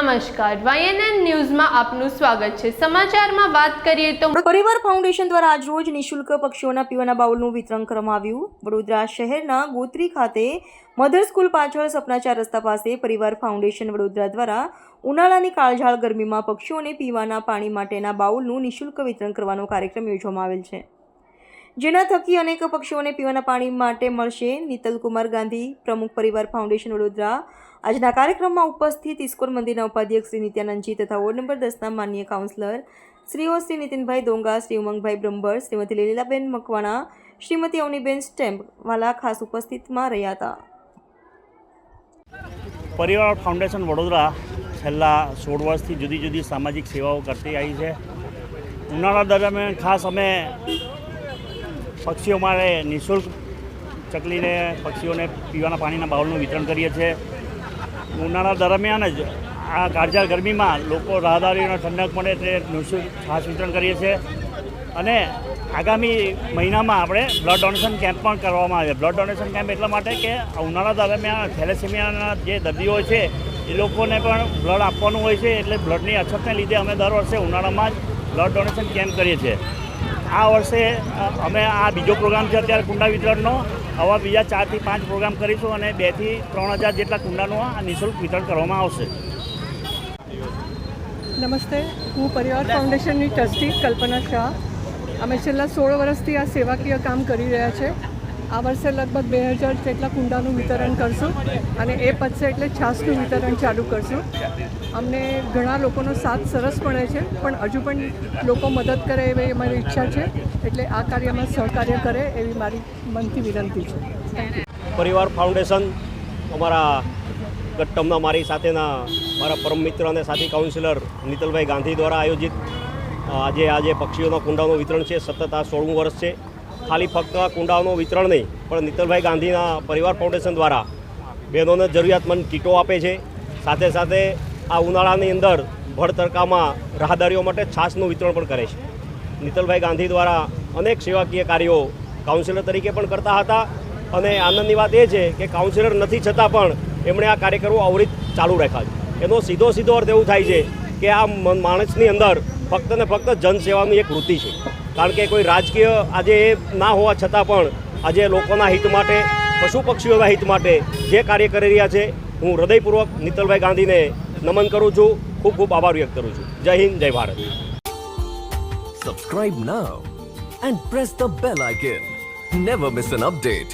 નમસ્કાર, YNN ન્યૂઝમાં આપનું સ્વાગત છે। સમાચારમાં વાત કરીએ તો પરિવાર ફાઉન્ડેશન દ્વારા આજરોજ નિઃશુલ્ક પક્ષીઓના પીવાના બાઉલનું વિતરણ કરવામાં આવ્યું। વડોદરા શહેરના ગોત્રી ખાતે મધર સ્કૂલ પાછળ સપના 4 રસ્તા પાસે પરિવાર ફાઉન્ડેશન વડોદરા દ્વારા ઉનાળાની કાળઝાળ ગરમીમાં પક્ષીઓને પીવાના પાણી માટેના બાઉલનું નિઃશુલ્ક વિતરણ કરવાનો કાર્યક્રમ યોજવામાં આવેલ છે, જેના થકી અનેક પક્ષીઓને પીવાના પાણી માટે મળશે। નીતલ કુમાર ગાંધી, પ્રમુખ પરિવાર ફાઉન્ડેશન વડોદરા, આજના કાર્યક્રમમાં ઉપસ્થિત ઇસ્કોન મંદિરના ઉપાધ્યક્ષ શ્રી નિત્યાનંદજી તથા વોર્ડ નંબર 10ના માનનીય કાઉન્સિલર શ્રીઓ શ્રી નીતિનભાઈ ડોંગા, શ્રી ઉમંગભાઈ બ્રહ્મભટ્ટ, શ્રીમતી લીલાબેન મકવાણા, શ્રીમતી અવનીબેન સ્ટેમ્પવાલા ખાસ ઉપસ્થિતમાં રહ્યા હતા। પરિવાર ફાઉન્ડેશન વડોદરા છેલ્લા 16 વર્ષથી જુદી જુદી સામાજિક સેવાઓ કરતી આવી છે। ઉનાળા દરમિયાન ખાસ અમે પક્ષીઓ માટે નિઃશુલ્ક ચકલીને પક્ષીઓને પીવાના પાણીના બાઉલનું વિતરણ કરીએ છીએ। ઉનાળા દરમિયાન જ આ કાળઝાળ ગરમીમાં લોકો રાહદારીઓને ઠંડક મળે તે નિઃશુલ્ક છાશ વિતરણ કરીએ છીએ અને આગામી મહિનામાં આપણે બ્લડ ડોનેશન કેમ્પ પણ કરવામાં આવે। બ્લડ ડોનેશન કેમ્પ એટલા માટે કે ઉનાળા દરમિયાન થેલેસેમિયાના જે દર્દીઓ હોય છે એ લોકોને પણ બ્લડ આપવાનું હોય છે, એટલે બ્લડની અછતને લીધે અમે દર વર્ષે ઉનાળામાં જ બ્લડ ડોનેશન કેમ્પ કરીએ છીએ। આ વર્ષે અમે આ બીજો પ્રોગ્રામ છે અત્યારે કુંડા વિતરણનો, આવા બીજા 4 થી 5 પ્રોગ્રામ કરીશું અને 2 થી 3,000 જેટલા કુંડાનું આ નિઃશુલ્ક વિતરણ કરવામાં આવશે। નમસ્તે, હું પરિવાર ફાઉન્ડેશનની ટ્રસ્ટી કલ્પના શાહ। અમે છેલ્લા 16 વર્ષથી આ સેવાકીય કામ કરી રહ્યા છે। આ વર્ષે લગભગ 2,000 જેટલા કુંડાનું વિતરણ કરશું અને એ પતશે એટલે છાશનું વિતરણ ચાલુ કરશું। અમને ઘણા લોકોનો સાથ સરસ મળે છે, પણ હજુ પણ લોકો મદદ કરે એવી મારી ઈચ્છા છે, એટલે આ કાર્યમાં સહકાર્ય કરે એવી મારી મનથી વિનંતી છે। પરિવાર ફાઉન્ડેશન અમારા ગત ટર્મના મારી સાથેના મારા પરમ મિત્ર અને સાથી કાઉન્સિલર નીતલભાઈ ગાંધી દ્વારા આયોજિત આજે પક્ષીઓના કુંડાનું વિતરણ છે। સતત આ 16મું વર્ષ છે। ખાલી ફક્ત આ કુંડાઓનું વિતરણ નહીં, પણ નીતલભાઈ ગાંધીના પરિવાર ફાઉન્ડેશન દ્વારા બહેનોને જરૂરિયાતમંદ કીટો આપે છે। સાથે સાથે આ ઉનાળાની અંદર ભર તડકામાં રાહદારીઓ માટે છાશનું વિતરણ પણ કરે છે। નીતલભાઈ ગાંધી દ્વારા અનેક સેવાકીય કાર્યો કાઉન્સિલર તરીકે પણ કરતા હતા અને આનંદની વાત એ છે કે કાઉન્સિલર નથી છતાં પણ એમણે આ કાર્યક્રમો અવિરત ચાલુ રાખ્યા છે। એનો સીધો અર્થ એવું થાય છે કે આ માણસની અંદર ફક્ત ને ફક્ત જનસેવાની એક વૃત્તિ છે, કારણ કે કોઈ રાજકીય આજે ના હોવા છતાં પણ આજે લોકોના હિત માટે, પશુ પક્ષીઓના હિત માટે જે કાર્ય કરી રહ્યા છે, હું હૃદયપૂર્વક નીતલભાઈ ગાંધીને નમન કરું છું, ખૂબ ખૂબ આભાર વ્યક્ત કરું છું। જય હિન્દ, જય Bharat. Subscribe now and press the bell icon. Never miss an update.